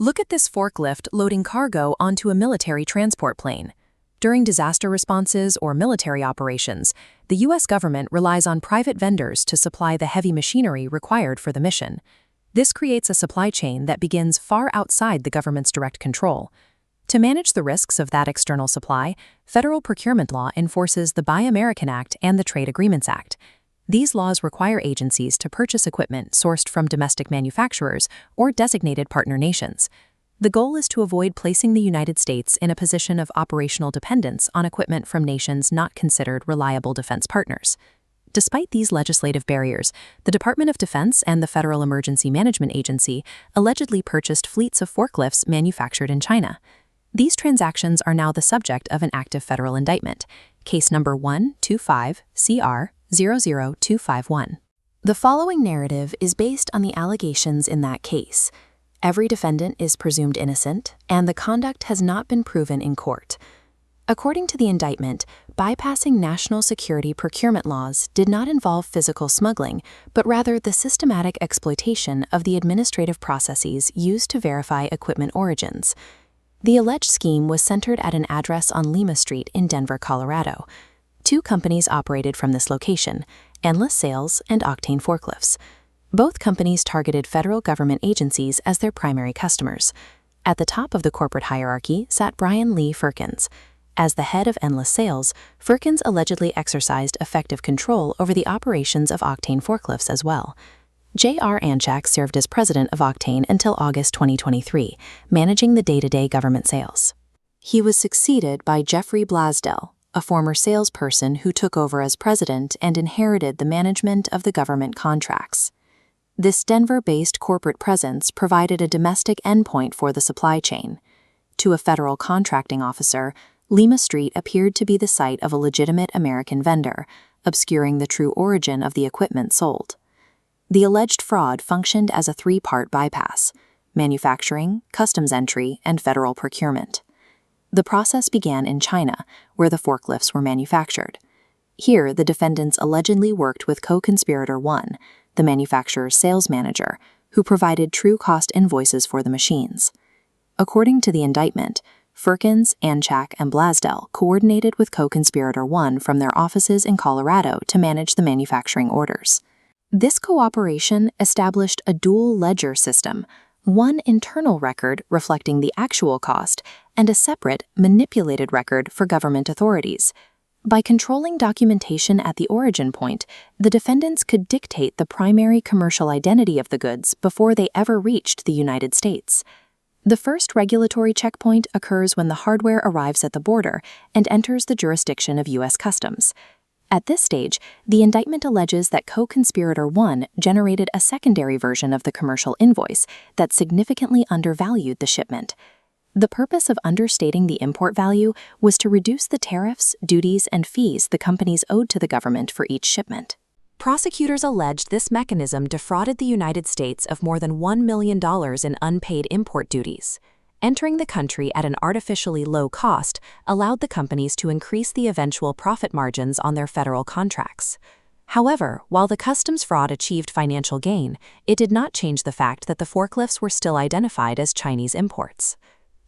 Look at this forklift loading cargo onto a military transport plane. During disaster responses or military operations, the U.S. government relies on private vendors to supply the heavy machinery required for the mission. This creates a supply chain that begins far outside the government's direct control. To manage the risks of that external supply, federal procurement law enforces the Buy American Act and the Trade Agreements Act. These laws require agencies to purchase equipment sourced from domestic manufacturers or designated partner nations. The goal is to avoid placing the United States in a position of operational dependence on equipment from nations not considered reliable defense partners. Despite these legislative barriers, the Department of Defense and the Federal Emergency Management Agency allegedly purchased fleets of forklifts manufactured in China. These transactions are now the subject of an active federal indictment, case number 125-CR-00251. The following narrative is based on the allegations in that case. Every defendant is presumed innocent, and the conduct has not been proven in court. According to the indictment, bypassing national security procurement laws did not involve physical smuggling, but rather the systematic exploitation of the administrative processes used to verify equipment origins. The alleged scheme was centered at an address on Lima Street in Denver, Colorado. Two companies operated from this location, Endless Sales and Octane Forklifts. Both companies targeted federal government agencies as their primary customers. At the top of the corporate hierarchy sat Brian Lee Firkins. As the head of Endless Sales, Firkins allegedly exercised effective control over the operations of Octane Forklifts as well. J.R. Anchak served as president of Octane until August 2023, managing the day-to-day government sales. He was succeeded by Jeffrey Blasdell, a former salesperson who took over as president and inherited the management of the government contracts. This Denver-based corporate presence provided a domestic endpoint for the supply chain. To a federal contracting officer, Lima Street appeared to be the site of a legitimate American vendor, obscuring the true origin of the equipment sold. The alleged fraud functioned as a three-part bypass: manufacturing, customs entry, and federal procurement. The process began in China, where the forklifts were manufactured. Here, the defendants allegedly worked with co-conspirator 1, the manufacturer's sales manager, who provided true cost invoices for the machines. According to the indictment, Firkins, Anchak, and Blasdell coordinated with co-conspirator 1 from their offices in Colorado to manage the manufacturing orders. This cooperation established a dual ledger system, one internal record reflecting the actual cost and a separate, manipulated record for government authorities. By controlling documentation at the origin point, the defendants could dictate the primary commercial identity of the goods before they ever reached the United States. The first regulatory checkpoint occurs when the hardware arrives at the border and enters the jurisdiction of U.S. Customs. At this stage, the indictment alleges that co-conspirator 1 generated a secondary version of the commercial invoice that significantly undervalued the shipment. The purpose of understating the import value was to reduce the tariffs, duties, and fees the companies owed to the government for each shipment. Prosecutors alleged this mechanism defrauded the United States of more than $1 million in unpaid import duties. Entering the country at an artificially low cost allowed the companies to increase the eventual profit margins on their federal contracts. However, while the customs fraud achieved financial gain, it did not change the fact that the forklifts were still identified as Chinese imports.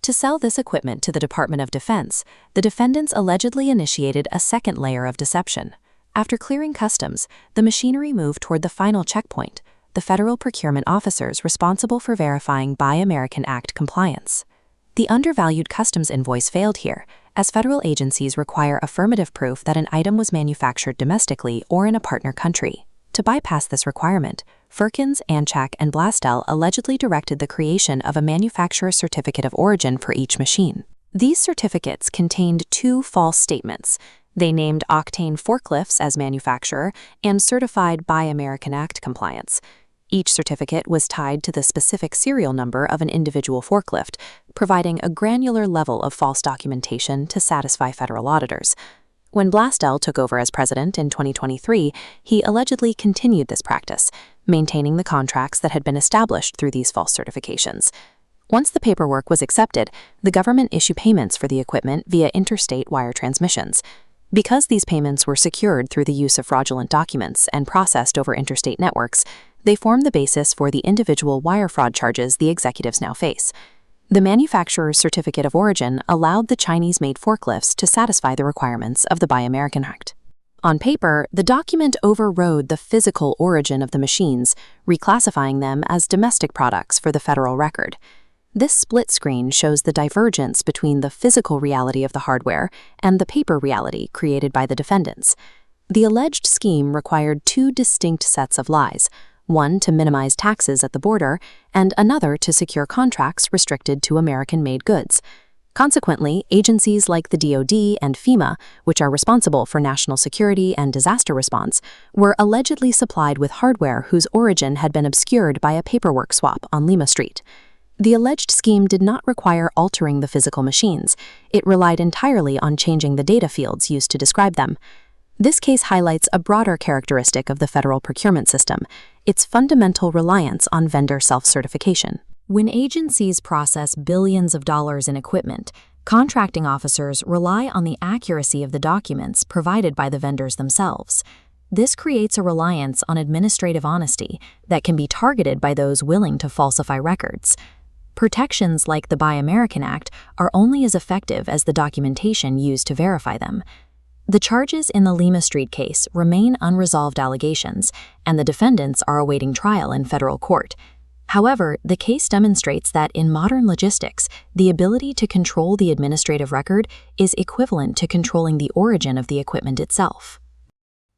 To sell this equipment to the Department of Defense, the defendants allegedly initiated a second layer of deception. After clearing customs, the machinery moved toward the final checkpoint, the federal procurement officers responsible for verifying Buy American Act compliance. The undervalued customs invoice failed here, as federal agencies require affirmative proof that an item was manufactured domestically or in a partner country. To bypass this requirement, Firkins, Anchak, and Blasdell allegedly directed the creation of a manufacturer's certificate of origin for each machine. These certificates contained two false statements. They named Octane Forklifts as manufacturer and certified Buy American Act compliance. Each certificate was tied to the specific serial number of an individual forklift, providing a granular level of false documentation to satisfy federal auditors. When Blasdell took over as president in 2023, he allegedly continued this practice, maintaining the contracts that had been established through these false certifications. Once the paperwork was accepted, the government issued payments for the equipment via interstate wire transmissions. Because these payments were secured through the use of fraudulent documents and processed over interstate networks, they form the basis for the individual wire fraud charges the executives now face. The manufacturer's certificate of origin allowed the Chinese-made forklifts to satisfy the requirements of the Buy American Act. On paper, the document overrode the physical origin of the machines, reclassifying them as domestic products for the federal record. This split screen shows the divergence between the physical reality of the hardware and the paper reality created by the defendants. The alleged scheme required two distinct sets of lies, one to minimize taxes at the border and another to secure contracts restricted to American-made goods. Consequently, agencies like the DoD and FEMA, which are responsible for national security and disaster response, were allegedly supplied with hardware whose origin had been obscured by a paperwork swap on Lima Street. The alleged scheme did not require altering the physical machines. It relied entirely on changing the data fields used to describe them. This case highlights a broader characteristic of the federal procurement system, its fundamental reliance on vendor self-certification. When agencies process billions of dollars in equipment, contracting officers rely on the accuracy of the documents provided by the vendors themselves. This creates a reliance on administrative honesty that can be targeted by those willing to falsify records. Protections like the Buy American Act are only as effective as the documentation used to verify them. The charges in the Lima Street case remain unresolved allegations, and the defendants are awaiting trial in federal court. However, the case demonstrates that in modern logistics, the ability to control the administrative record is equivalent to controlling the origin of the equipment itself.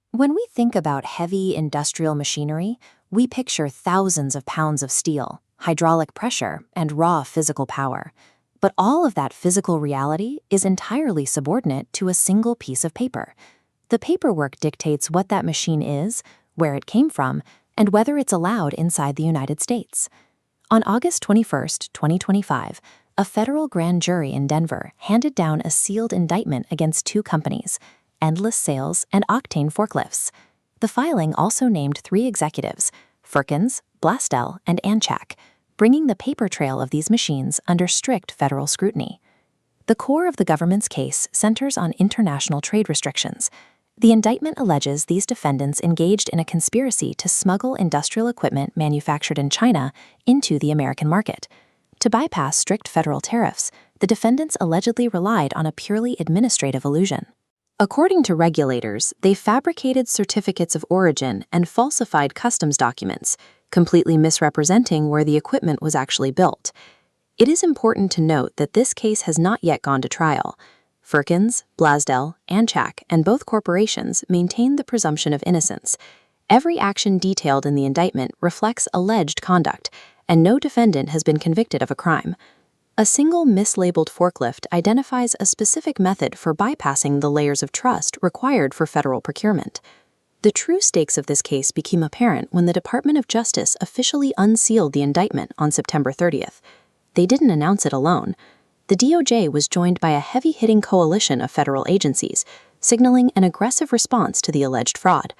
When we think about heavy industrial machinery, we picture thousands of pounds of steel, hydraulic pressure, and raw physical power. But all of that physical reality is entirely subordinate to a single piece of paper. The paperwork dictates what that machine is, where it came from, and whether it's allowed inside the United States. On August 21, 2025, a federal grand jury in Denver handed down a sealed indictment against two companies, Endless Sales and Octane Forklifts. The filing also named three executives, Firkins, Blastel, and Anchak, bringing the paper trail of these machines under strict federal scrutiny. The core of the government's case centers on international trade restrictions. The indictment alleges these defendants engaged in a conspiracy to smuggle industrial equipment manufactured in China into the American market. To bypass strict federal tariffs, the defendants allegedly relied on a purely administrative illusion. According to regulators, they fabricated certificates of origin and falsified customs documents, completely misrepresenting where the equipment was actually built. It is important to note that this case has not yet gone to trial. Firkins, Blasdell, Anchak, and both corporations maintain the presumption of innocence. Every action detailed in the indictment reflects alleged conduct, and no defendant has been convicted of a crime. A single mislabeled forklift identifies a specific method for bypassing the layers of trust required for federal procurement. The true stakes of this case became apparent when the Department of Justice officially unsealed the indictment on September 30th. They didn't announce it alone. The DOJ was joined by a heavy-hitting coalition of federal agencies, signaling an aggressive response to the alleged fraud.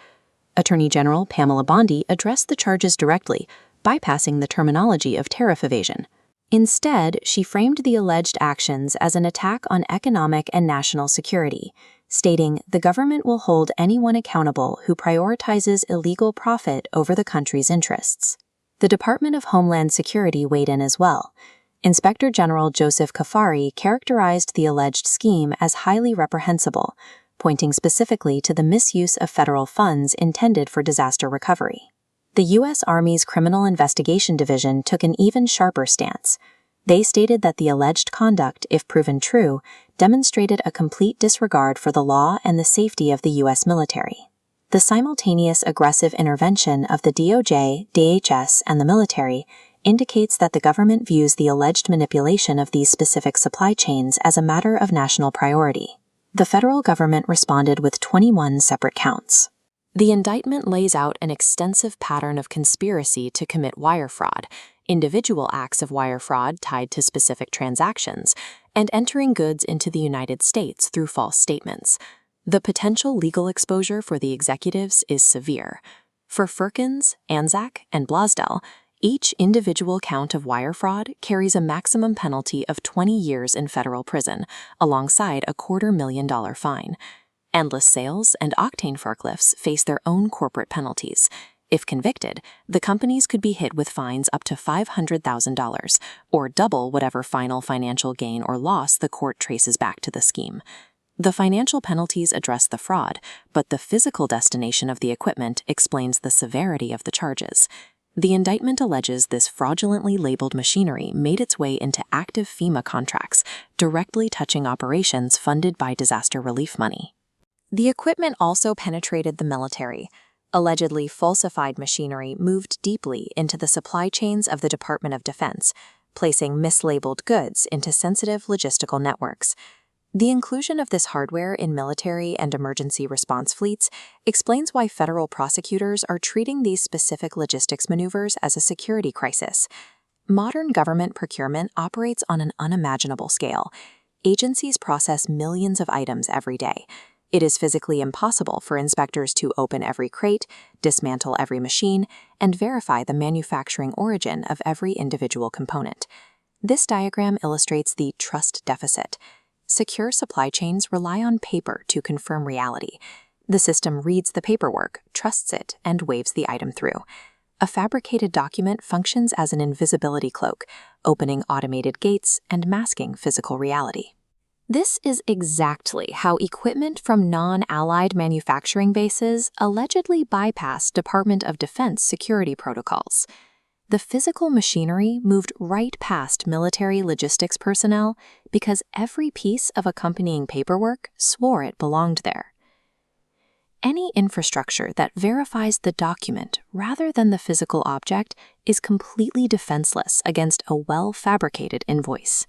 Attorney General Pamela Bondi addressed the charges directly, bypassing the terminology of tariff evasion. Instead, she framed the alleged actions as an attack on economic and national security, stating the government will hold anyone accountable who prioritizes illegal profit over the country's interests. The Department of Homeland Security weighed in as well. Inspector General Joseph Kafari characterized the alleged scheme as highly reprehensible, pointing specifically to the misuse of federal funds intended for disaster recovery. The U.S. Army's Criminal Investigation Division took an even sharper stance. They stated that the alleged conduct, if proven true, demonstrated a complete disregard for the law and the safety of the U.S. military. The simultaneous aggressive intervention of the DOJ, DHS, and the military indicates that the government views the alleged manipulation of these specific supply chains as a matter of national priority. The federal government responded with 21 separate counts. The indictment lays out an extensive pattern of conspiracy to commit wire fraud, individual acts of wire fraud tied to specific transactions, and entering goods into the United States through false statements. The potential legal exposure for the executives is severe. For Firkins, Anzak, and Blasdell, each individual count of wire fraud carries a maximum penalty of 20 years in federal prison, alongside a $250,000 fine. Endless Sales and Octane Forklifts face their own corporate penalties. If convicted, the companies could be hit with fines up to $500,000, or double whatever final financial gain or loss the court traces back to the scheme. The financial penalties address the fraud, but the physical destination of the equipment explains the severity of the charges. The indictment alleges this fraudulently labeled machinery made its way into active FEMA contracts, directly touching operations funded by disaster relief money. The equipment also penetrated the military. Allegedly falsified machinery moved deeply into the supply chains of the Department of Defense, placing mislabeled goods into sensitive logistical networks. The inclusion of this hardware in military and emergency response fleets explains why federal prosecutors are treating these specific logistics maneuvers as a security crisis. Modern government procurement operates on an unimaginable scale. Agencies process millions of items every day. It is physically impossible for inspectors to open every crate, dismantle every machine, and verify the manufacturing origin of every individual component. This diagram illustrates the trust deficit. Secure supply chains rely on paper to confirm reality. The system reads the paperwork, trusts it, and waves the item through. A fabricated document functions as an invisibility cloak, opening automated gates and masking physical reality. This is exactly how equipment from non-allied manufacturing bases allegedly bypassed Department of Defense security protocols. The physical machinery moved right past military logistics personnel because every piece of accompanying paperwork swore it belonged there. Any infrastructure that verifies the document rather than the physical object is completely defenseless against a well-fabricated invoice.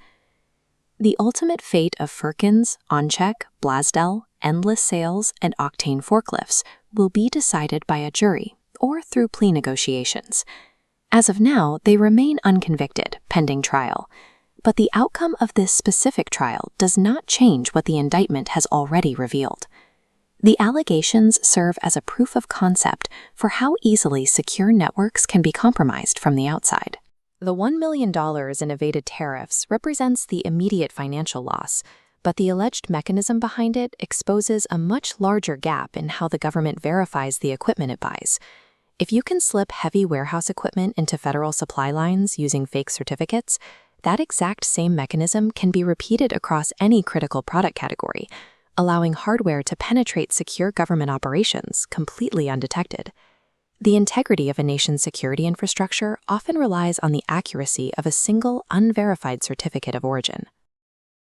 The ultimate fate of Firkins, OnCheck, Blasdell, Endless Sales, and Octane forklifts will be decided by a jury or through plea negotiations. As of now, they remain unconvicted, pending trial. But the outcome of this specific trial does not change what the indictment has already revealed. The allegations serve as a proof of concept for how easily secure networks can be compromised from the outside. The $1 million in evaded tariffs represents the immediate financial loss, but the alleged mechanism behind it exposes a much larger gap in how the government verifies the equipment it buys. If you can slip heavy warehouse equipment into federal supply lines using fake certificates, that exact same mechanism can be repeated across any critical product category, allowing hardware to penetrate secure government operations completely undetected. The integrity of a nation's security infrastructure often relies on the accuracy of a single unverified certificate of origin.